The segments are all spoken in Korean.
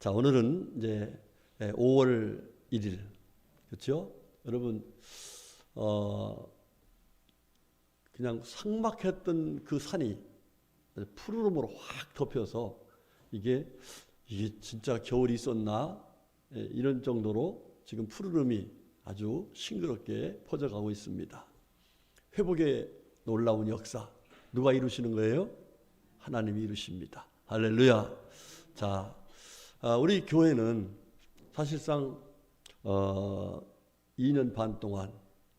자, 오늘은 이제 5월 1일, 그렇죠? 여러분, 그냥 삭막했던 그 산이 푸르름으로 확 덮여서 이게 진짜 겨울이 있었나? 이런 정도로 지금 푸르름이 아주 싱그럽게 퍼져가고 있습니다. 회복의 놀라운 역사, 누가 이루시는 거예요? 하나님이 이루십니다. 할렐루야. 자, 우리 교회는 사실상 2년 반 동안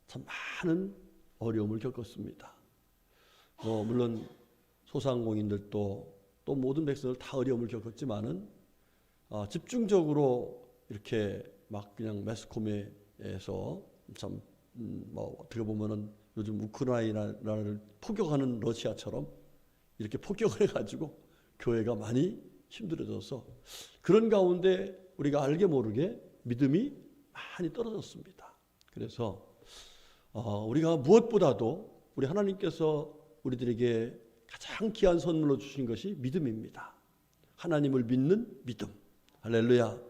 참 많은 어려움을 겪었습니다. 물론 소상공인들도 또 모든 백성들 다 어려움을 겪었지만은 집중적으로 이렇게 막 그냥 매스컴에서 참 어떻게 보면은 요즘 우크라이나를 포격하는 러시아처럼 이렇게 폭격을 해가지고 교회가 많이 힘들어져서 그런 가운데 우리가 알게 모르게 믿음이 많이 떨어졌습니다. 그래서 우리가 무엇보다도 우리 하나님께서 우리들에게 가장 귀한 선물로 주신 것이 믿음입니다. 하나님을 믿는 믿음. 할렐루야.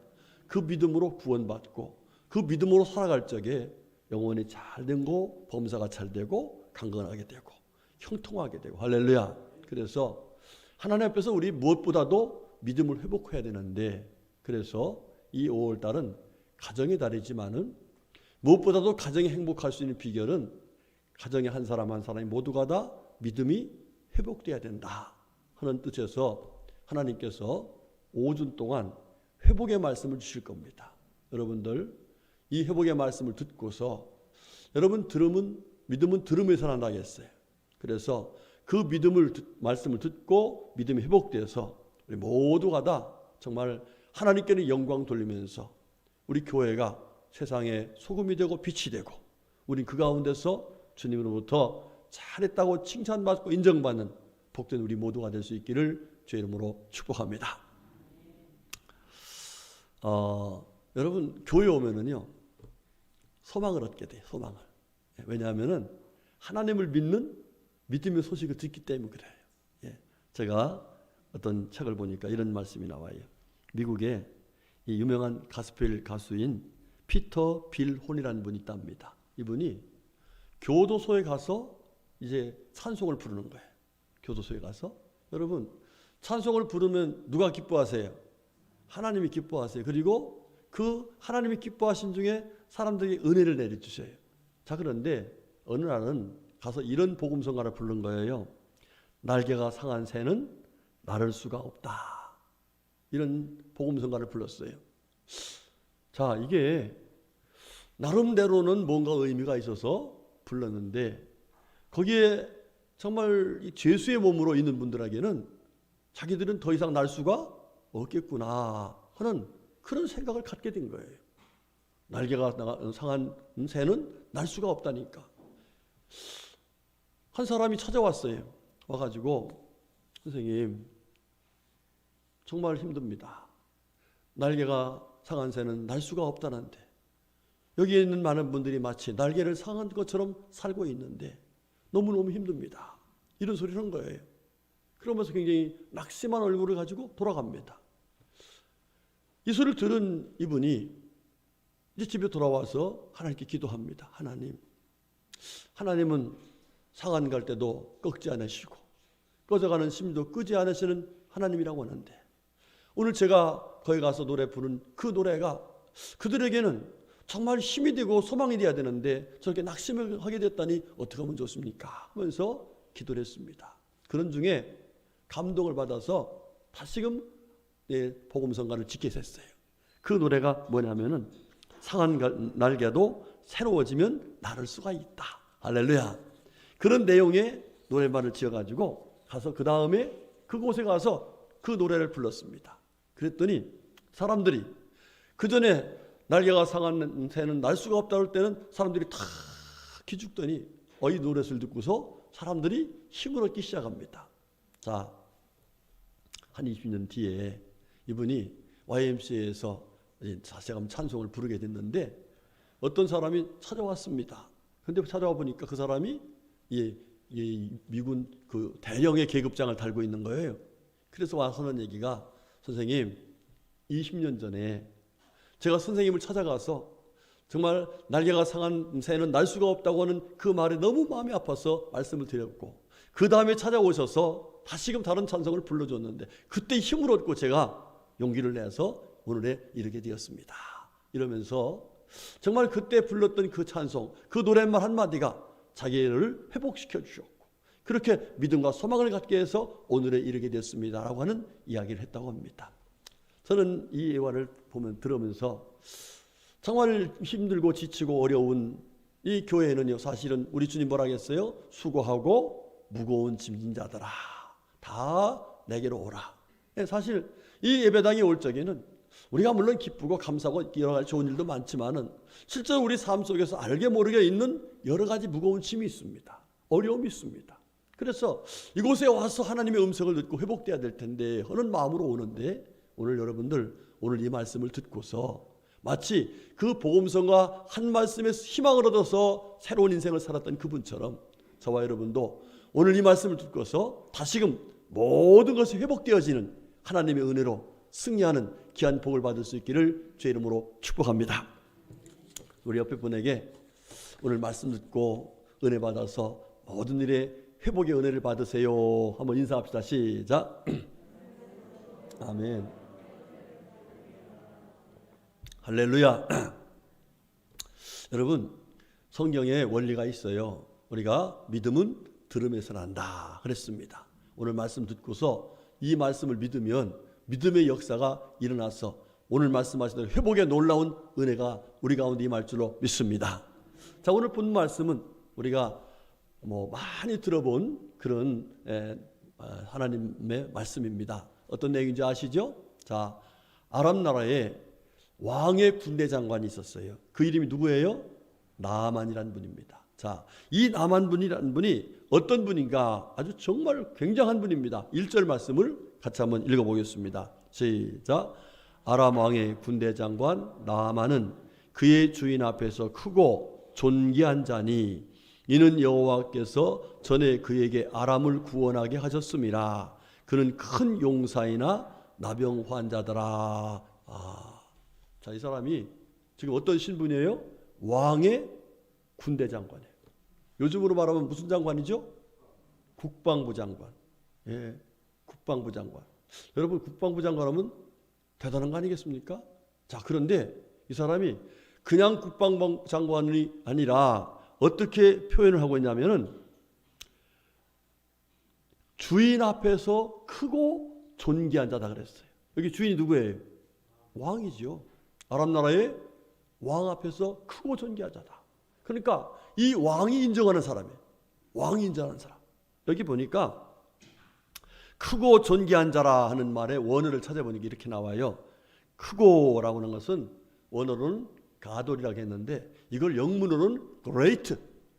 그 믿음으로 구원받고 그 믿음으로 살아갈 적에 영혼이 잘 되고 범사가 잘 되고 강건하게 되고 형통하게 되고 할렐루야. 그래서 하나님 앞에서 우리 무엇보다도 믿음을 회복해야 되는데 그래서 이 5월 달은 가정의 달이지만은 무엇보다도 가정이 행복할 수 있는 비결은 가정의 한 사람 한 사람이 모두가 다 믿음이 회복돼야 된다 하는 뜻에서 하나님께서 5주 동안 회복의 말씀을 주실 겁니다. 여러분들 이 회복의 말씀을 듣고서 여러분 믿음은 들음에서 난다겠어요. 그래서 그 말씀을 듣고 믿음이 회복돼서 우리 모두가 다 정말 하나님께는 영광 돌리면서 우리 교회가 세상에 소금이 되고 빛이 되고 우리 그 가운데서 주님으로부터 잘했다고 칭찬받고 인정받는 복된 우리 모두가 될 수 있기를 주의 이름으로 축복합니다. 여러분 교회 오면은요 소망을 얻게 돼요. 소망을. 왜냐하면은 하나님을 믿는 믿음의 소식을 듣기 때문에 그래요. 제가 어떤 책을 보니까 이런 말씀이 나와요. 미국에 이 유명한 가스펠 가수인 피터 빌 혼이라는 분이 있답니다. 이분이 교도소에 가서 이제 찬송을 부르는 거예요. 교도소에 가서 여러분 찬송을 부르면 누가 기뻐하세요? 하나님이 기뻐하세요. 그리고 그 하나님이 기뻐하신 중에 사람들에게 은혜를 내려주셔요. 자, 그런데 어느 날은 가서 이런 복음성가를 부른 거예요. 날개가 상한 새는 나를 수가 없다. 이런 복음성가를 불렀어요. 자, 이게 나름대로는 뭔가 의미가 있어서 불렀는데 거기에 정말 죄수의 몸으로 있는 분들에게는 자기들은 더 이상 날 수가 없겠구나 하는 그런 생각을 갖게 된 거예요. 날개가 상한 새는 날 수가 없다니까. 한 사람이 찾아왔어요. 와가지고 선생님 정말 힘듭니다. 날개가 상한 새는 날 수가 없다는데 여기에 있는 많은 분들이 마치 날개를 상한 것처럼 살고 있는데 너무너무 힘듭니다. 이런 소리를 한 거예요. 그러면서 굉장히 낙심한 얼굴을 가지고 돌아갑니다. 이 소리를 들은 이분이 이제 집에 돌아와서 하나님께 기도합니다. 하나님은 상한 갈 때도 꺾지 않으시고 꺼져가는 심도 끄지 않으시는 하나님이라고 하는데 오늘 제가 거기 가서 노래 부른 그 노래가 그들에게는 정말 힘이 되고 소망이 돼야 되는데 저렇게 낙심을 하게 됐다니 어떻게 하면 좋습니까? 하면서 기도를 했습니다. 그런 중에 감동을 받아서 다시금 복음성가를 짓게 됐어요. 그 노래가 뭐냐면은 상한 날개도 새로워지면 나를 수가 있다. 할렐루야. 그런 내용의 노래만을 지어가지고 가서 그 다음에 그곳에 가서 그 노래를 불렀습니다. 그랬더니 사람들이 그 전에 날개가 상한 새는 날 수가 없다 할 때는 사람들이 다 기죽더니 이 노래를 듣고서 사람들이 힘을 얻기 시작합니다. 자, 한 20년 뒤에 이분이 YMCA에서 자세한 찬송을 부르게 됐는데 어떤 사람이 찾아왔습니다. 그런데 찾아와 보니까 그 사람이 미군 그 대령의 계급장을 달고 있는 거예요. 그래서 와서 하는 얘기가 선생님 20년 전에 제가 선생님을 찾아가서 정말 날개가 상한 새는 날 수가 없다고 하는 그 말에 너무 마음이 아파서 말씀을 드렸고, 그 다음에 찾아오셔서 다시금 다른 찬송을 불러줬는데 그때 힘을 얻고 제가 용기를 내서 오늘에 이르게 되었습니다. 이러면서 정말 그때 불렀던 그 찬송, 그 노랫말 한마디가 자기를 회복시켜 주셨고, 그렇게 믿음과 소망을 갖게 해서 오늘에 이르게 됐습니다 라고 하는 이야기를 했다고 합니다. 저는 이 예화를 들으면서 정말 힘들고 지치고 어려운 이 교회는요, 사실은 우리 주님 뭐라 했어요? 수고하고 무거운 짐진 자들아 다 내게로 오라. 사실 이 예배당에 올 적에는 우리가 물론 기쁘고 감사하고 여러 가지 좋은 일도 많지만은 실제로 우리 삶 속에서 알게 모르게 있는 여러 가지 무거운 짐이 있습니다. 어려움이 있습니다. 그래서 이곳에 와서 하나님의 음성을 듣고 회복돼야 될 텐데 하는 마음으로 오는데, 오늘 여러분들 오늘 이 말씀을 듣고서 마치 그 복음성과 한 말씀에서 희망을 얻어서 새로운 인생을 살았던 그분처럼 저와 여러분도 오늘 이 말씀을 듣고서 다시금 모든 것이 회복되어지는 하나님의 은혜로 승리하는 귀한 복을 받을 수 있기를 주의 이름으로 축복합니다. 우리 옆에 분에게 오늘 말씀 듣고 은혜 받아서 모든 일에 회복의 은혜를 받으세요. 한번 인사합시다. 시작. 아멘. 할렐루야. 여러분, 성경에 원리가 있어요. 우리가 믿음은 들음에서 난다 그랬습니다. 오늘 말씀 듣고서 이 말씀을 믿으면 믿음의 역사가 일어나서 오늘 말씀하신 회복의 놀라운 은혜가 우리 가운데 임할 줄로 믿습니다. 자, 오늘 본 말씀은 우리가 많이 들어본 그런 하나님의 말씀입니다. 어떤 내용인지 아시죠? 자, 아람 나라에 왕의 군대 장관이 있었어요. 그 이름이 누구예요? 나만이라는 분입니다. 자, 이 나만분이라는 분이 어떤 분인가? 아주 정말 굉장한 분입니다. 1절 말씀을 같이 한번 읽어보겠습니다. 시작. 아람 왕의 군대 장관 나만은 그의 주인 앞에서 크고 존귀한 자니 이는 여호와께서 전에 그에게 아람을 구원하게 하셨음이라. 그는 큰 용사이나 나병 환자더라. 자, 이 사람이 지금 어떤 신분이에요? 왕의 군대 장관이에요. 요즘으로 말하면 무슨 장관이죠? 국방부 장관. 예, 국방부 장관. 여러분, 국방부 장관 하면 대단한 거 아니겠습니까? 자, 그런데 이 사람이 그냥 국방부 장관이 아니라 어떻게 표현을 하고 있냐면은 주인 앞에서 크고 존귀한 자다 그랬어요. 여기 주인이 누구예요? 왕이죠. 아람 나라의 왕 앞에서 크고 존귀한 자다. 그러니까 이 왕이 인정하는 사람이에요. 왕이 인정하는 사람. 여기 보니까 크고 존귀한 자라 하는 말의 원어를 찾아보니까 이렇게 나와요. 크고라고 하는 것은 원어로는 가돌이라고 했는데 이걸 영문으로는 great,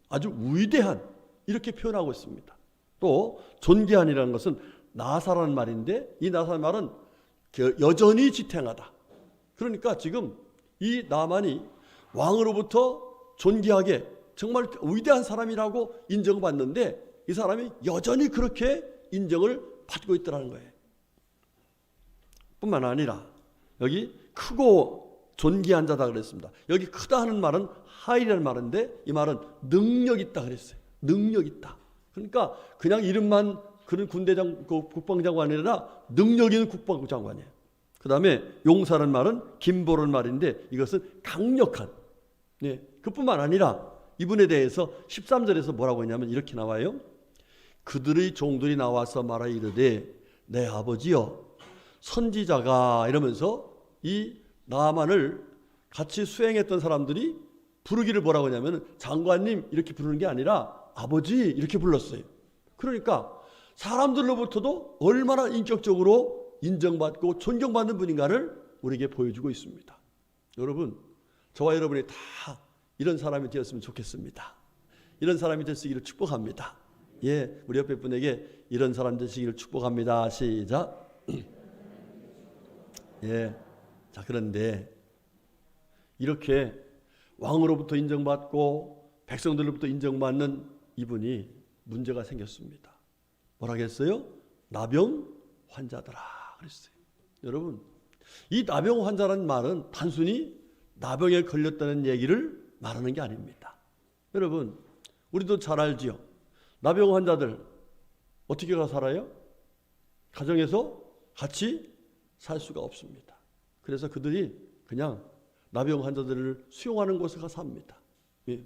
아주 위대한 이렇게 표현하고 있습니다. 또 존귀한이라는 것은 나사라는 말인데 이 나사라는 말은 여전히 지탱하다. 그러니까 지금 이 나만이 왕으로부터 존귀하게 정말 위대한 사람이라고 인정받는데 이 사람이 여전히 그렇게 인정을 받고 있더라는 거예요. 뿐만 아니라 여기 크고 존귀한 자다 그랬습니다. 여기 크다 하는 말은 하이라는 말인데 이 말은 능력 있다 그랬어요. 능력 있다. 그러니까 그냥 이름만 그런 군대장 국방장관이 아니라 능력 있는 국방장관이에요. 그 다음에 용사라는 말은 김보라는 말인데 이것은 강력한. 네, 그뿐만 아니라 이분에 대해서 13절에서 뭐라고 했냐면 이렇게 나와요. 그들의 종들이 나와서 말하 이르되 내 아버지여 선지자가 이러면서 이 나만을 같이 수행했던 사람들이 부르기를 뭐라고 하냐면 장관님 이렇게 부르는 게 아니라 아버지 이렇게 불렀어요. 그러니까 사람들로부터도 얼마나 인격적으로 인정받고 존경받는 분인가를 우리에게 보여주고 있습니다. 여러분, 저와 여러분이 다 이런 사람이 되었으면 좋겠습니다. 이런 사람이 되시기를 축복합니다. 예, 우리 옆에 분에게 이런 사람 되시기를 축복합니다. 시작. 예, 자, 그런데 이렇게 왕으로부터 인정받고 백성들로부터 인정받는 이분이 문제가 생겼습니다. 뭐라겠어요? 나병 환자더라 그랬어요. 여러분, 이 나병 환자라는 말은 단순히 나병에 걸렸다는 얘기를 말하는 게 아닙니다. 여러분, 우리도 잘 알지요. 나병 환자들 어떻게 살아요? 가정에서 같이 살 수가 없습니다. 그래서 그들이 그냥 나병 환자들을 수용하는 곳에 가서 삽니다. 예.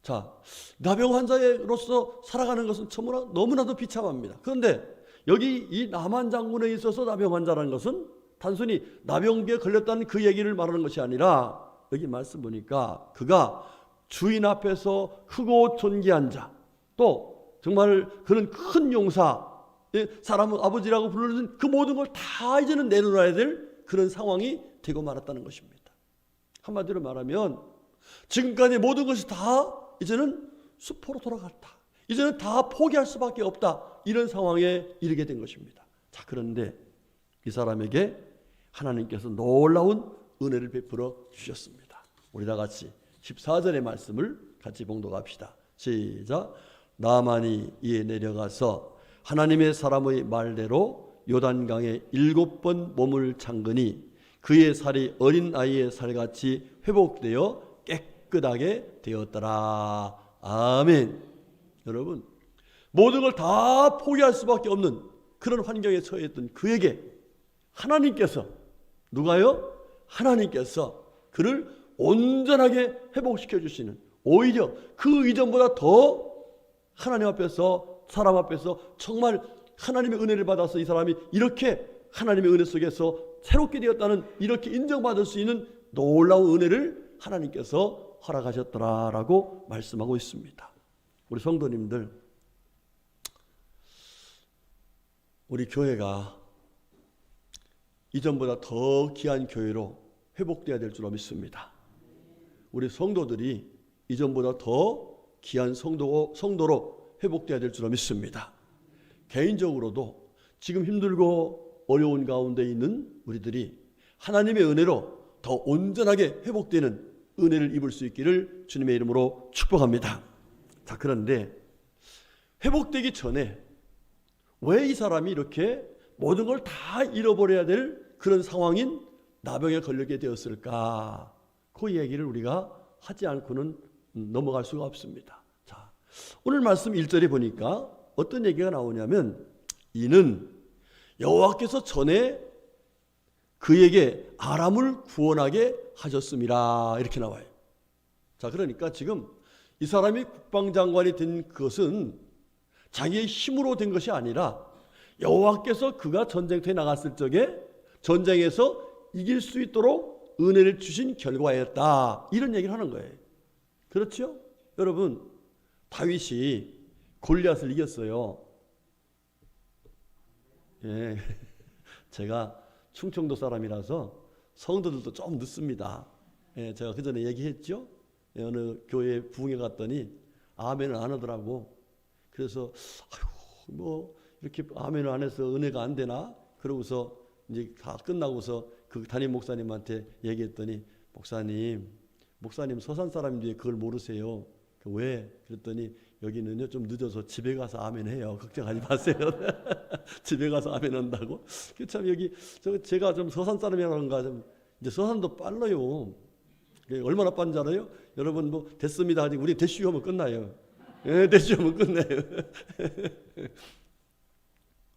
자, 나병 환자로서 살아가는 것은 너무나도 비참합니다. 그런데 여기 이 나만 장군에 있어서 나병 환자라는 것은 단순히 나병기에 걸렸다는 그 얘기를 말하는 것이 아니라 여기 말씀 보니까 그가 주인 앞에서 크고 존귀한 자, 또 정말 그는 큰 용사, 사람은 아버지라고 부르는 그 모든 걸 다 이제는 내놓아야 될 그런 상황이 되고 말았다는 것입니다. 한마디로 말하면 지금까지 모든 것이 다 이제는 수포로 돌아갔다. 이제는 다 포기할 수밖에 없다. 이런 상황에 이르게 된 것입니다. 자, 그런데 이 사람에게 하나님께서 놀라운 은혜를 베풀어 주셨습니다. 우리 다 같이 14절의 말씀을 같이 봉독합시다. 시작. 나만이 이에 내려가서 하나님의 사람의 말대로 요단강에 7번 몸을 잠그니 그의 살이 어린 아이의 살같이 회복되어 깨끗하게 되었더라. 아멘. 여러분, 모든 걸 다 포기할 수밖에 없는 그런 환경에 처했던 그에게 하나님께서, 누가요? 하나님께서 그를 온전하게 회복시켜 주시는, 오히려 그 이전보다 더 하나님 앞에서, 사람 앞에서 정말 하나님의 은혜를 받아서 이 사람이 이렇게 하나님의 은혜 속에서 새롭게 되었다는, 이렇게 인정받을 수 있는 놀라운 은혜를 하나님께서 허락하셨더라라고 말씀하고 있습니다. 우리 성도님들, 우리 교회가 이전보다 더 귀한 교회로 회복되어야 될 줄로 믿습니다. 우리 성도들이 이전보다 더 귀한 성도로 회복되어야 될 줄로 믿습니다. 개인적으로도 지금 힘들고 어려운 가운데 있는 우리들이 하나님의 은혜로 더 온전하게 회복되는 은혜를 입을 수 있기를 주님의 이름으로 축복합니다. 자, 그런데 회복되기 전에 왜 이 사람이 이렇게 모든 걸 다 잃어버려야 될 그런 상황인 나병에 걸리게 되었을까? 그 얘기를 우리가 하지 않고는 넘어갈 수가 없습니다. 자, 오늘 말씀 1절에 보니까 어떤 얘기가 나오냐면, 이는 여호와께서 전에 그에게 아람을 구원하게 하셨음이라, 이렇게 나와요. 자, 그러니까 지금 이 사람이 국방장관이 된 것은 자기의 힘으로 된 것이 아니라 여호와께서 그가 전쟁터에 나갔을 적에 전쟁에서 이길 수 있도록 은혜를 주신 결과였다, 이런 얘기를 하는 거예요. 그렇죠? 여러분, 다윗이 골리앗을 이겼어요. 예, 제가 충청도 사람이라서 성도들도 좀 늦습니다. 예, 제가 그 전에 얘기했죠. 예, 어느 교회 부흥회 갔더니 아멘을 안 하더라고. 그래서 아이고, 뭐 이렇게 아멘을 안 해서 은혜가 안 되나? 그러고서 이제 다 끝나고서 그 담임 목사님한테 얘기했더니, 목사님 서산 사람인데 그걸 모르세요. 왜? 그랬더니 여기는요 좀 늦어서 집에 가서 아멘 해요. 걱정하지 마세요. 집에 가서 아멘 한다고? 참 여기 제가 좀 서산 사람이라는가, 좀 이제 서산도 빨라요. 얼마나 빠른지 알아요? 여러분 뭐 됐습니다 하지, 우리 대쉬 하면 끝나요. 예, 대쉬 하면 끝나요.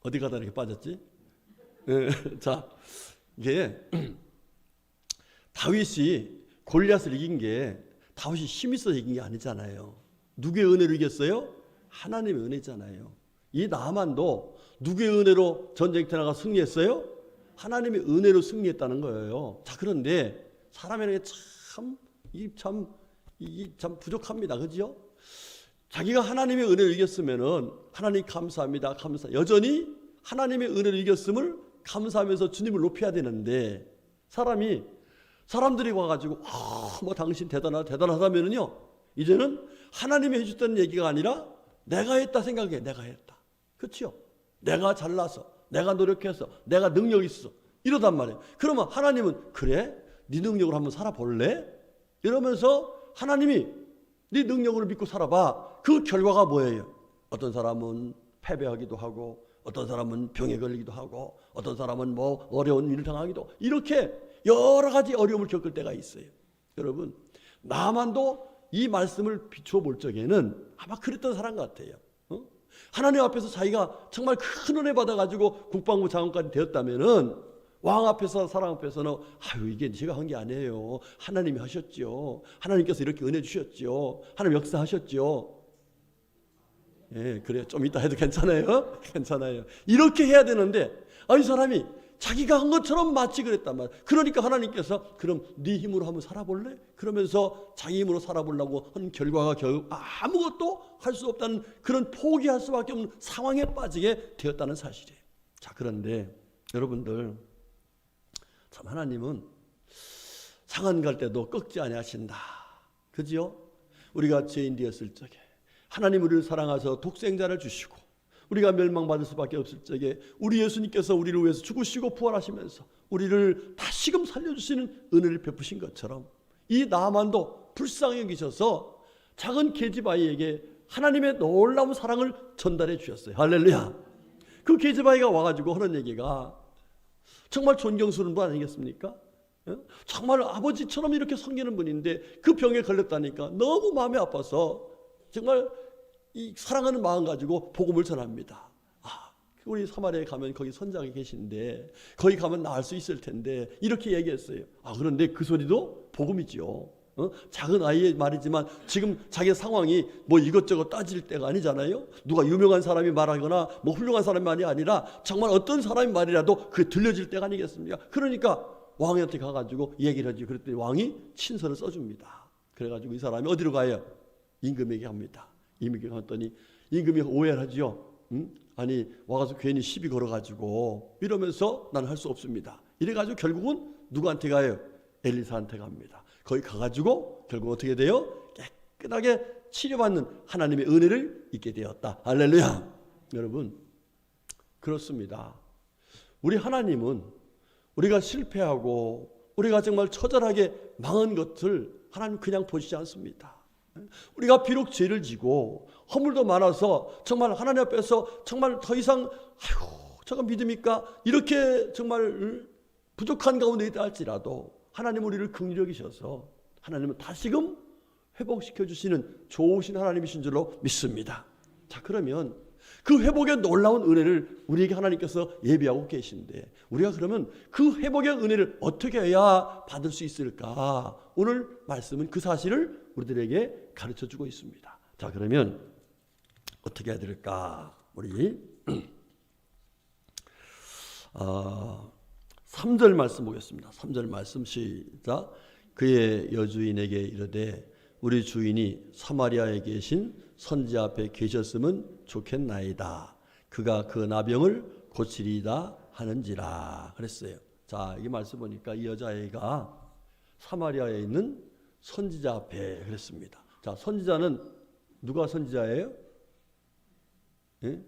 어디 가다 이렇게 빠졌지? 예, 자, 이게 다윗이 골리앗을 이긴 게 다윗이 힘이 있어서 이긴 게 아니잖아요. 누구의 은혜로 이겼어요? 하나님의 은혜잖아요. 이 나만도 누구의 은혜로 전쟁터 나가 승리했어요? 하나님의 은혜로 승리했다는 거예요. 자, 그런데 사람에게 참 부족합니다. 그죠? 자기가 하나님의 은혜를 이겼으면은 하나님 감사합니다. 여전히 하나님의 은혜를 이겼음을 감사하면서 주님을 높여야 되는데, 사람들이 와가지고 뭐 당신 대단하다면은요, 이제는 하나님이 해줬다는 얘기가 아니라 내가 했다 생각해. 내가 했다. 그렇죠? 내가 잘나서, 내가 노력해서, 내가 능력이 있어, 이러단 말이에요. 그러면 하나님은 그래? 네 능력으로 한번 살아볼래? 이러면서 하나님이 네 능력으로 믿고 살아봐. 그 결과가 뭐예요? 어떤 사람은 패배하기도 하고, 어떤 사람은 병에 걸리기도 하고 어떤 사람은 뭐 어려운 일을 당하기도 이렇게 여러 가지 어려움을 겪을 때가 있어요. 여러분 나만도 이 말씀을 비추어 볼 적에는 아마 그랬던 사람 같아요. 하나님 앞에서 자기가 정말 큰 은혜 받아가지고 국방부 장관까지 되었다면은 왕 앞에서 사람 앞에서는 아유 이게 제가 한 게 아니에요. 하나님이 하셨죠. 하나님께서 이렇게 은혜 주셨죠. 하나님 역사하셨죠. 예, 그래요. 좀 이따 해도 괜찮아요? 괜찮아요. 이렇게 해야 되는데 이 사람이 자기가 한 것처럼 마치 그랬단 말이야. 그러니까 하나님께서 그럼 네 힘으로 한번 살아볼래? 그러면서 자기 힘으로 살아보려고 하는 결과가 결국 아무것도 할 수 없다는 그런 포기할 수밖에 없는 상황에 빠지게 되었다는 사실이에요. 자, 그런데 여러분들 참 하나님은 상한 갈 때도 꺾지 아니하신다. 그죠? 우리가 죄인 되었을 적에 하나님 우리를 사랑하셔서 독생자를 주시고 우리가 멸망받을 수밖에 없을 적에 우리 예수님께서 우리를 위해서 죽으시고 부활하시면서 우리를 다시금 살려주시는 은혜를 베푸신 것처럼 이 나만도 불쌍히 여기셔서 작은 계집아이에게 하나님의 놀라운 사랑을 전달해 주셨어요. 할렐루야. 그 계집아이가 와가지고 하는 얘기가 정말 존경스러운 분 아니겠습니까? 정말 아버지처럼 이렇게 섬기는 분인데 그 병에 걸렸다니까 너무 마음이 아파서 정말 이 사랑하는 마음 가지고 복음을 전합니다. 우리 사마리아에 가면 거기 선장이 계신데 거기 가면 나을 수 있을 텐데 이렇게 얘기했어요. 그런데 그 소리도 복음이죠. 작은 아이의 말이지만 지금 자기 상황이 뭐 이것저것 따질 때가 아니잖아요. 누가 유명한 사람이 말하거나 뭐 훌륭한 사람이 아니라 정말 어떤 사람이 말이라도 그게 들려질 때가 아니겠습니까? 그러니까 왕한테 가가지고 얘기를 하죠. 그랬더니 왕이 친서를 써줍니다. 그래가지고 이 사람이 어디로 가요? 임금에게 갑니다. 임금에게 갔더니 임금이 오해를 하죠. 아니 와가지고 괜히 시비 걸어가지고 이러면서 나는 할 수 없습니다. 이래가지고 결국은 누구한테 가요? 엘리사한테 갑니다. 거기 가가지고 결국 어떻게 돼요? 깨끗하게 치료받는 하나님의 은혜를 잊게 되었다. 할렐루야. 여러분 그렇습니다. 우리 하나님은 우리가 실패하고 우리가 정말 처절하게 망한 것을 하나님 그냥 보시지 않습니다. 우리가 비록 죄를 지고 허물도 많아서 정말 하나님 앞에서 정말 더 이상 저가 믿음입니까? 이렇게 정말 부족한 가운데 있다 할지라도 하나님 우리를 긍휼히 여기셔서 하나님은 다시금 회복시켜 주시는 좋으신 하나님이신 줄로 믿습니다. 자, 그러면 그 회복의 놀라운 은혜를 우리에게 하나님께서 예비하고 계신데 우리가 그러면 그 회복의 은혜를 어떻게 해야 받을 수 있을까? 오늘 말씀은 그 사실을 우리들에게 가르쳐주고 있습니다. 자, 그러면 어떻게 해야 될까? 우리 3절 말씀 보겠습니다. 3절 말씀 시작. 그의 여주인에게 이르되 우리 주인이 사마리아에 계신 선지 앞에 계셨으면 좋겠나이다. 그가 그 나병을 고치리이다 하는지라 그랬어요. 자, 이 말씀 보니까 이 여자애가 사마리아에 있는 선지자 앞에 그랬습니다. 자, 선지자는 누가 선지자예요? 예?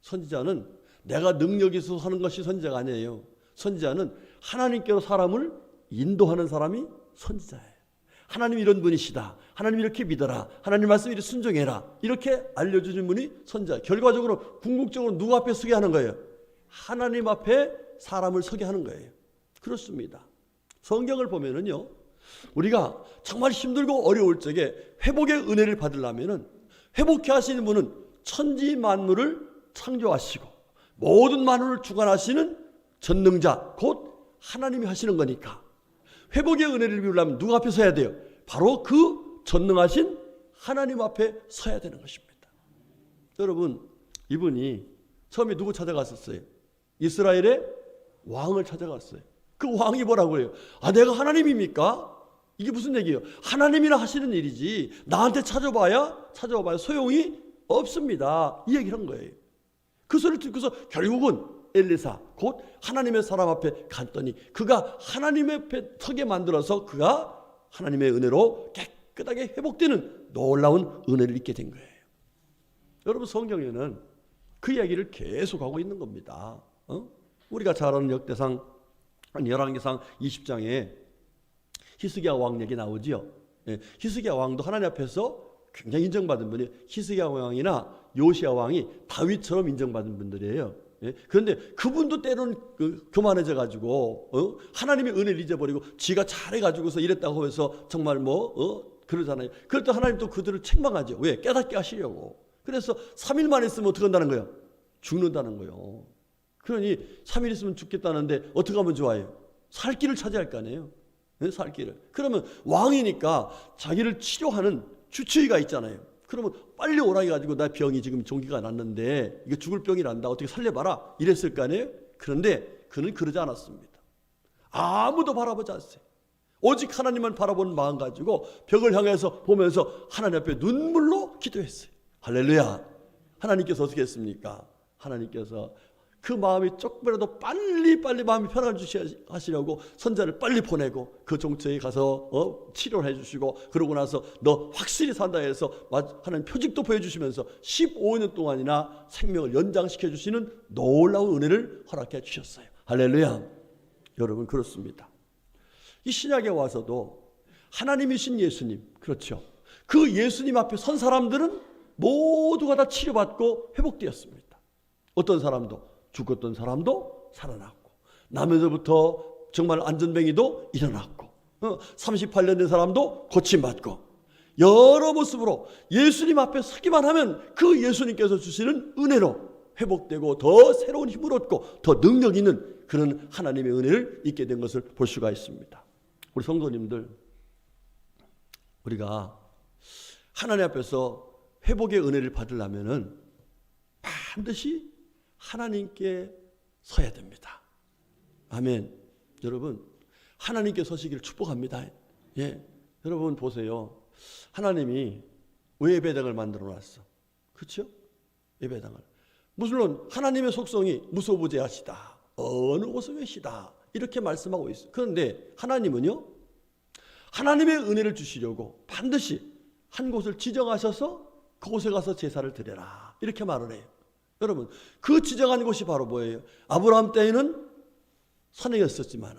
선지자는 내가 능력이 있어서 하는 것이 선지자가 아니에요. 선지자는 하나님께로 사람을 인도하는 사람이 선지자예요. 하나님 이런 분이시다. 하나님 이렇게 믿어라. 하나님 말씀 이렇게 순종해라. 이렇게 알려주는 분이 선지자. 결과적으로 궁극적으로 누구 앞에 서게 하는 거예요? 하나님 앞에 사람을 서게 하는 거예요. 그렇습니다. 성경을 보면은요, 우리가 정말 힘들고 어려울 적에 회복의 은혜를 받으려면은 회복해 하시는 분은 천지 만물을 창조하시고 모든 만물을 주관하시는 전능자 곧 하나님이 하시는 거니까 회복의 은혜를 비우려면 누구 앞에 서야 돼요? 바로 그 전능하신 하나님 앞에 서야 되는 것입니다. 여러분, 이분이 처음에 누구 찾아갔었어요? 이스라엘의 왕을 찾아갔어요. 그 왕이 뭐라고 해요? 내가 하나님입니까? 이게 무슨 얘기예요? 하나님이나 하시는 일이지 나한테 찾아봐야 소용이 없습니다. 이 얘기를 한 거예요. 그 소리를 듣고서 결국은 엘리사 곧 하나님의 사람 앞에 갔더니 그가 하나님 앞에 서게 만들어서 그가 하나님의 은혜로 깨끗하게 회복되는 놀라운 은혜를 입게 된 거예요. 여러분, 성경에는 그 이야기를 계속하고 있는 겁니다. 우리가 잘 아는 역대상 열왕기상 20장에 히스기야 왕 얘기 나오지요. 히스기야 왕도 하나님 앞에서 굉장히 인정받은 분이에요. 히스기야 왕이나 요시야 왕이 다윗처럼 인정받은 분들이에요. 예? 그런데 그분도 때로는 교만해져 가지고 하나님의 은혜를 잊어버리고 지가 잘해가지고서 이랬다고 해서 정말 그러잖아요. 그럴 때 하나님 또 그들을 책망하죠. 왜? 깨닫게 하시려고. 그래서 3일만 있으면 어떻게 한다는 거예요? 죽는다는 거예요. 그러니 3일 있으면 죽겠다는데 어떻게 하면 좋아요? 살 길을 찾아야 할 거 아니에요. 네? 살 길을. 그러면 왕이니까 자기를 치료하는 주치의가 있잖아요. 그러면 빨리 오라 해가지고 나 병이 지금 종기가 났는데 이거 죽을 병이 난다. 어떻게 살려봐라. 이랬을 거 아니에요. 그런데 그는 그러지 않았습니다. 아무도 바라보지 않았어요. 오직 하나님만 바라보는 마음 가지고 벽을 향해서 보면서 하나님 앞에 눈물로 기도했어요. 할렐루야. 하나님께서 어떻게 했습니까? 하나님께서 그 마음이 조금이라도 빨리 마음이 편안해 하시려고 선자를 빨리 보내고 그 종처에 가서 치료를 해주시고 그러고 나서 너 확실히 산다 해서 하나님 표직도 보여주시면서 15년 동안이나 생명을 연장시켜 주시는 놀라운 은혜를 허락해 주셨어요. 할렐루야. 여러분 그렇습니다. 이 신약에 와서도 하나님이신 예수님, 그렇죠. 그 예수님 앞에 선 사람들은 모두가 다 치료받고 회복되었습니다. 어떤 사람도 죽었던 사람도 살아났고 남에서부터 정말 안전뱅이도 일어났고 38년 된 사람도 고침받고 여러 모습으로 예수님 앞에 서기만 하면 그 예수님께서 주시는 은혜로 회복되고 더 새로운 힘을 얻고 더 능력 있는 그런 하나님의 은혜를 잊게 된 것을 볼 수가 있습니다. 우리 성도님들, 우리가 하나님 앞에서 회복의 은혜를 받으려면은 반드시 하나님께 서야 됩니다. 아멘. 여러분, 하나님께 서시기를 축복합니다. 예, 여러분 보세요. 하나님이 왜 예배당을 만들어 놨어? 그렇죠? 예배당을. 물론 하나님의 속성이 무소부재하시다. 어느 곳에 계시다. 이렇게 말씀하고 있어요. 그런데 하나님은요, 하나님의 은혜를 주시려고 반드시 한 곳을 지정하셔서 그곳에 가서 제사를 드려라. 이렇게 말을 해요. 여러분, 그 지정한 곳이 바로 뭐예요? 아브라함 때에는 산이었었지만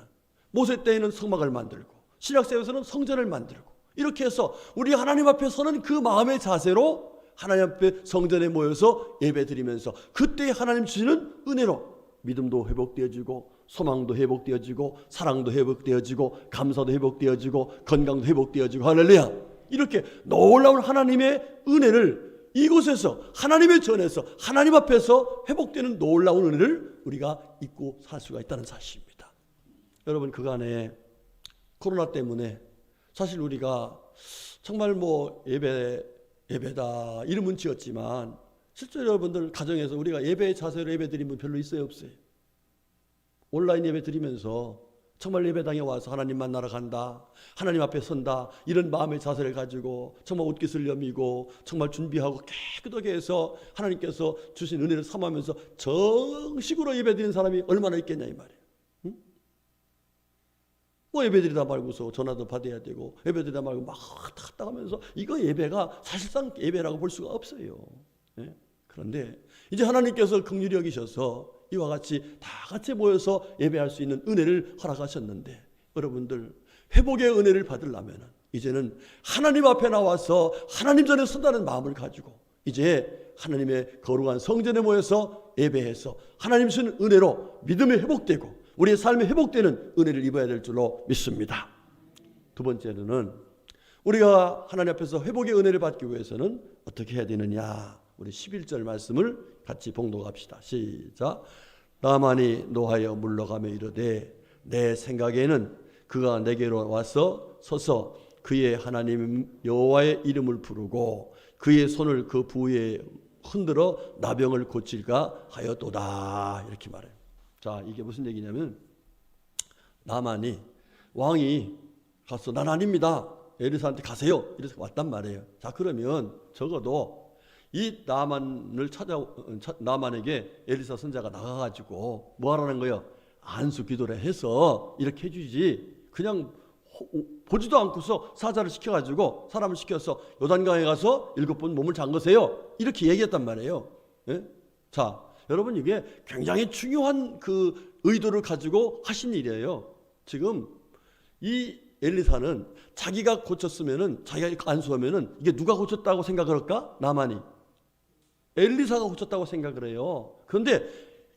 모세 때에는 성막을 만들고 신약세에서는 성전을 만들고 이렇게 해서 우리 하나님 앞에 서는 그 마음의 자세로 하나님 앞에 성전에 모여서 예배 드리면서 그때 하나님 주시는 은혜로 믿음도 회복되어지고 소망도 회복되어지고 사랑도 회복되어지고 감사도 회복되어지고 건강도 회복되어지고 할렐루야. 이렇게 놀라운 하나님의 은혜를 이곳에서 하나님의 전에서 하나님 앞에서 회복되는 놀라운 은혜를 우리가 잊고 살 수가 있다는 사실입니다. 여러분 그간에 코로나 때문에 사실 우리가 정말 예배다 이름은 지었지만 실제로 여러분들 가정에서 우리가 예배의 자세로 예배 드린 분 별로 있어요 없어요? 온라인 예배 드리면서 정말 예배당에 와서 하나님 만나러 간다, 하나님 앞에 선다, 이런 마음의 자세를 가지고 정말 옷깃을 여미고 정말 준비하고 깨끗하게 해서 하나님께서 주신 은혜를 삼으면서 정식으로 예배드리는 사람이 얼마나 있겠냐 이 말이에요. 응? 예배드리다 말고서 전화도 받아야 되고 예배드리다 말고 막 왔다 가면서 이거 예배가 사실상 예배라고 볼 수가 없어요. 네? 그런데 이제 하나님께서 긍휼히 여기셔서 이와 같이 다 같이 모여서 예배할 수 있는 은혜를 허락하셨는데 여러분들 회복의 은혜를 받으려면 이제는 하나님 앞에 나와서 하나님 전에 선다는 마음을 가지고 이제 하나님의 거룩한 성전에 모여서 예배해서 하나님 주신 은혜로 믿음이 회복되고 우리의 삶이 회복되는 은혜를 입어야 될 줄로 믿습니다. 두 번째로는 우리가 하나님 앞에서 회복의 은혜를 받기 위해서는 어떻게 해야 되느냐, 우리 11절 말씀을 같이 봉독합시다. 시작. 나만이 노하여 물러가며 이르되 내 생각에는 그가 내게로 와서 서서 그의 하나님 여호와의 이름을 부르고 그의 손을 그 부위에 흔들어 나병을 고칠까 하였도다. 이렇게 말해요. 자, 이게 무슨 얘기냐면 나만이 왕이 가서 난 아닙니다. 엘리사한테 가세요. 이래서 왔단 말이에요. 자, 그러면 적어도 이 나만에게 엘리사 선자가 나가가지고 뭐 하라는 거예요? 안수 기도를 해서 이렇게 해주지 그냥 보지도 않고서 사자를 시켜가지고 사람을 시켜서 요단강에 가서 7번 몸을 잠그세요. 이렇게 얘기했단 말이에요. 예? 자, 여러분 이게 굉장히 중요한 그 의도를 가지고 하신 일이에요. 지금 이 엘리사는 자기가 고쳤으면은 자기가 안수하면은 이게 누가 고쳤다고 생각을 할까? 나만이. 엘리사가 고쳤다고 생각을 해요. 그런데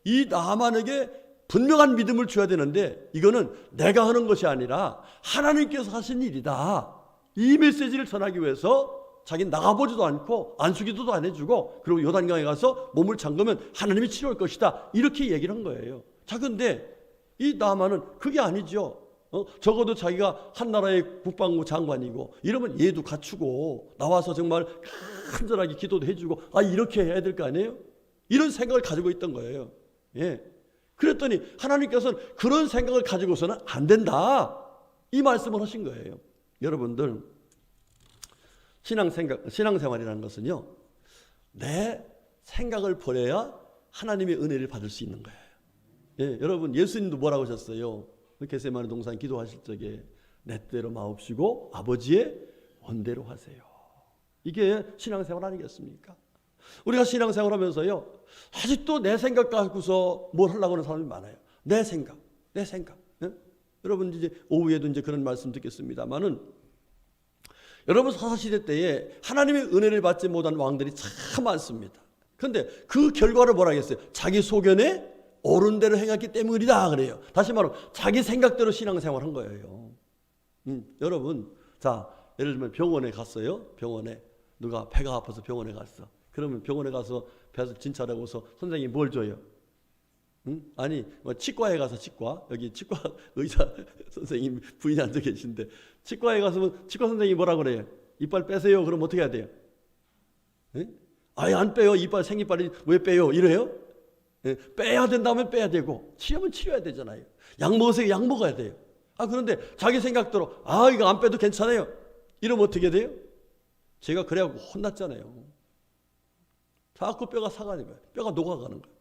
이 나만에게 분명한 믿음을 줘야 되는데 이거는 내가 하는 것이 아니라 하나님께서 하신 일이다. 이 메시지를 전하기 위해서 자기는 나가보지도 않고 안수기도도 안 해주고 그리고 요단강에 가서 몸을 잠그면 하나님이 치료할 것이다. 이렇게 얘기를 한 거예요. 자, 근데 이 나만은 그게 아니죠. 적어도 자기가 한 나라의 국방부 장관이고 이러면 예도 갖추고 나와서 정말 간절하게 기도도 해주고 이렇게 해야 될 거 아니에요? 이런 생각을 가지고 있던 거예요. 예. 그랬더니 하나님께서는 그런 생각을 가지고서는 안 된다. 이 말씀을 하신 거예요. 여러분들, 신앙생활이라는 것은요, 내 생각을 버려야 하나님의 은혜를 받을 수 있는 거예요. 예, 여러분, 예수님도 뭐라고 하셨어요? 겟세마네 동산 기도하실 적에 내 뜻대로 마옵시고 아버지의 원대로 하세요. 이게 신앙생활 아니겠습니까? 우리가 신앙생활하면서요, 아직도 내 생각 갖고서 뭘 하려고 하는 사람이 많아요. 내 생각. 예? 여러분 이제 오후에도 이제 그런 말씀 듣겠습니다만은, 여러분 사사시대 때에 하나님의 은혜를 받지 못한 왕들이 참 많습니다. 그런데 그 결과를 뭐라 하겠어요? 자기 소견에 옳은 대로 행했기 때문이다 그래요. 다시 말하면 자기 생각대로 신앙생활한 거예요. 여러분, 자, 예를 들면 병원에 갔어요. 병원에 누가 배가 아파서 병원에 갔어. 그러면 병원에 가서 배에서 진찰하고서 선생님이 뭘 줘요? 아니, 치과에 가서 여기 치과 의사 선생님 부인이 앉아 계신데 치과에 가서 치과 선생님이 뭐라 그래요? 이빨 빼세요. 그럼 어떻게 해야 돼요? 예? 아예 안 빼요. 이빨 생이빨이 왜 빼요? 이래요? 예, 빼야 된다면 빼야 되고 치료면 치료해야 되잖아요. 약 먹으세요. 약 먹어야 돼요. 그런데 자기 생각대로 이거 안 빼도 괜찮아요. 이러면 어떻게 돼요? 제가 그래갖고 혼났잖아요. 자꾸 뼈가 사가는 거예요. 뼈가 녹아가는 거예요.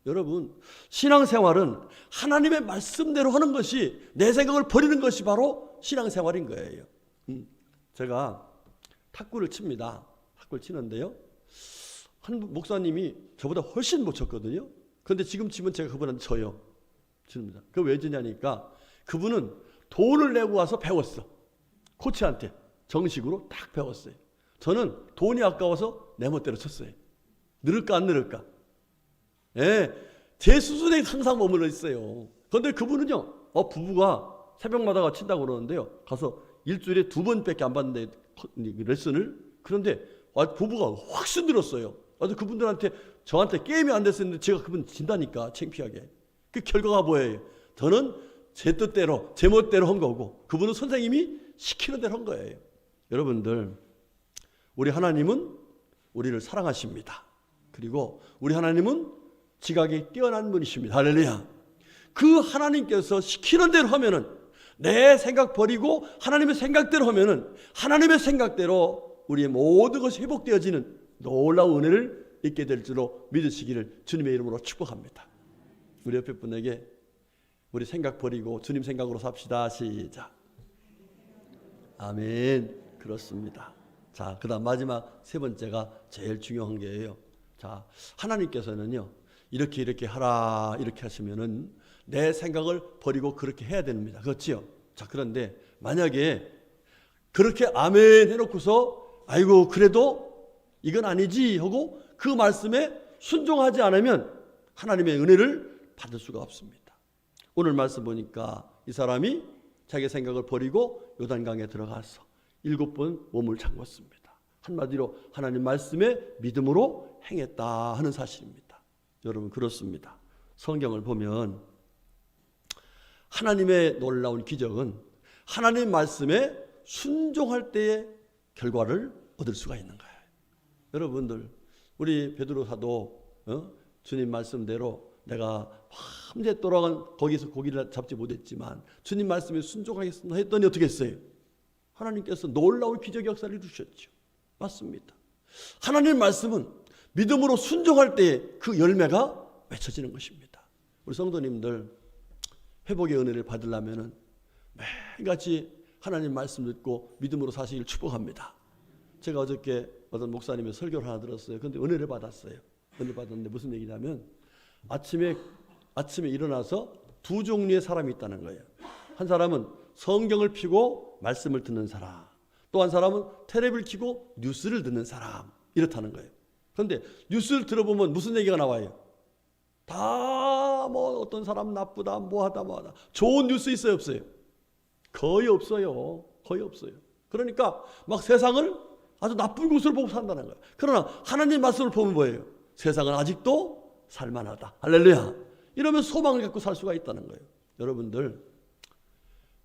여러분, 신앙생활은 하나님의 말씀대로 하는 것이, 내 생각을 버리는 것이 바로 신앙생활인 거예요. 제가 탁구를 칩니다. 탁구를 치는데요, 한 목사님이 저보다 훨씬 못 쳤거든요. 그런데 지금 치면 제가 그분한테 져요. 칩니다. 그거 왜 지냐니까 그분은 돈을 내고 와서 배웠어. 코치한테 정식으로 딱 배웠어요. 저는 돈이 아까워서 내 멋대로 쳤어요. 늘을까 안 늘을까? 예, 제 수준에 항상 머물러 있어요. 그런데 그분은요, 부부가 새벽마다 친다고 그러는데요, 가서 일주일에 2번밖에 안 받는데 레슨을. 그런데 부부가 확 늘었어요. 그분들한테 저한테 게임이 안 됐었는데 제가 그분 진다니까, 창피하게. 그 결과가 뭐예요? 저는 제 뜻대로 제 멋대로 한 거고 그분은 선생님이 시키는 대로 한 거예요. 여러분들, 우리 하나님은 우리를 사랑하십니다. 그리고 우리 하나님은 지각이 뛰어난 분이십니다. 할렐루야. 그 하나님께서 시키는 대로 하면은, 내 생각 버리고 하나님의 생각대로 하면은 하나님의 생각대로 우리의 모든 것이 회복되어지는 놀라운 은혜를 있게 될 줄로 믿으시기를 주님의 이름으로 축복합니다. 우리 옆에 분에게 우리 생각 버리고 주님 생각으로 삽시다. 시작. 아멘. 그렇습니다. 자, 그 다음 마지막 세 번째가 제일 중요한 게예요. 자, 하나님께서는요, 이렇게 하라, 이렇게 하시면은 내 생각을 버리고 그렇게 해야 됩니다. 그렇지요? 자, 그런데 만약에 그렇게 아멘 해놓고서 아이고 그래도 이건 아니지 하고 그 말씀에 순종하지 않으면 하나님의 은혜를 받을 수가 없습니다. 오늘 말씀 보니까 이 사람이 자기 생각을 버리고 요단강에 들어가서 7번 몸을 잠궜습니다. 한마디로 하나님 말씀에 믿음으로 행했다 하는 사실입니다. 여러분, 그렇습니다. 성경을 보면 하나님의 놀라운 기적은 하나님 말씀에 순종할 때의 결과를 얻을 수가 있는 거예요. 여러분들, 우리 베드로 사도 주님 말씀대로 내가 밤새도록 거기서 고기를 잡지 못했지만 주님 말씀에 순종하겠습니다 했더니 어떻게 했어요? 하나님께서 놀라운 기적 역사를 이루셨죠. 맞습니다. 하나님 말씀은 믿음으로 순종할 때 그 열매가 맺혀지는 것입니다. 우리 성도님들, 회복의 은혜를 받으려면 매일같이 하나님 말씀 듣고 믿음으로 사시길 축복합니다. 제가 어저께 어떤 목사님의 설교를 하나 들었어요. 그런데 은혜를 받았어요. 은혜 받았는데 무슨 얘기냐면 아침에 일어나서 두 종류의 사람이 있다는 거예요. 한 사람은 성경을 펴고 말씀을 듣는 사람, 또 한 사람은 텔레비를 켜고 뉴스를 듣는 사람, 이렇다는 거예요. 그런데 뉴스를 들어보면 무슨 얘기가 나와요? 다 뭐 어떤 사람 나쁘다 뭐하다 좋은 뉴스 있어요 없어요? 거의 없어요. 거의 없어요. 그러니까 막 세상을 아주 나쁜 곳으로 보고 산다는 거예요. 그러나 하나님 말씀을 보면 뭐예요? 세상은 아직도 살만하다. 할렐루야. 이러면 소망을 갖고 살 수가 있다는 거예요. 여러분들,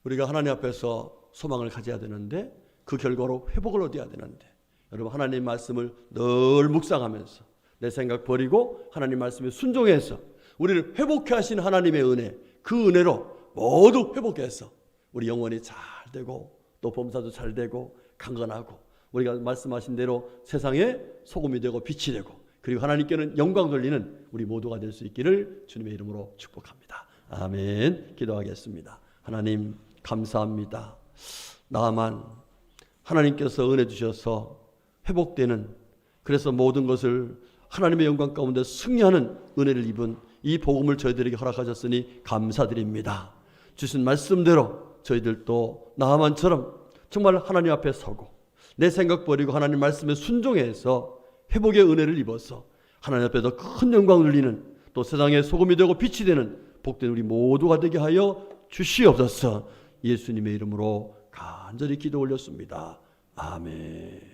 우리가 하나님 앞에서 소망을 가져야 되는데 그 결과로 회복을 얻어야 되는데, 여러분 하나님 말씀을 늘 묵상하면서 내 생각 버리고 하나님 말씀에 순종해서 우리를 회복해 하신 하나님의 은혜, 그 은혜로 모두 회복해서 우리 영혼이 잘 되고 또 범사도 잘 되고 강건하고 우리가 말씀하신 대로 세상에 소금이 되고 빛이 되고 그리고 하나님께는 영광 돌리는 우리 모두가 될 수 있기를 주님의 이름으로 축복합니다. 아멘. 기도하겠습니다. 하나님 감사합니다. 나만 하나님께서 은혜 주셔서 회복되는, 그래서 모든 것을 하나님의 영광 가운데 승리하는 은혜를 입은 이 복음을 저희들에게 허락하셨으니 감사드립니다. 주신 말씀대로 저희들도 나만처럼 정말 하나님 앞에 서고 내 생각 버리고 하나님 말씀에 순종해서 회복의 은혜를 입어서 하나님 앞에 더 큰 영광 돌리는, 또 세상에 소금이 되고 빛이 되는 복된 우리 모두가 되게 하여 주시옵소서. 예수님의 이름으로 간절히 기도 올렸습니다. 아멘.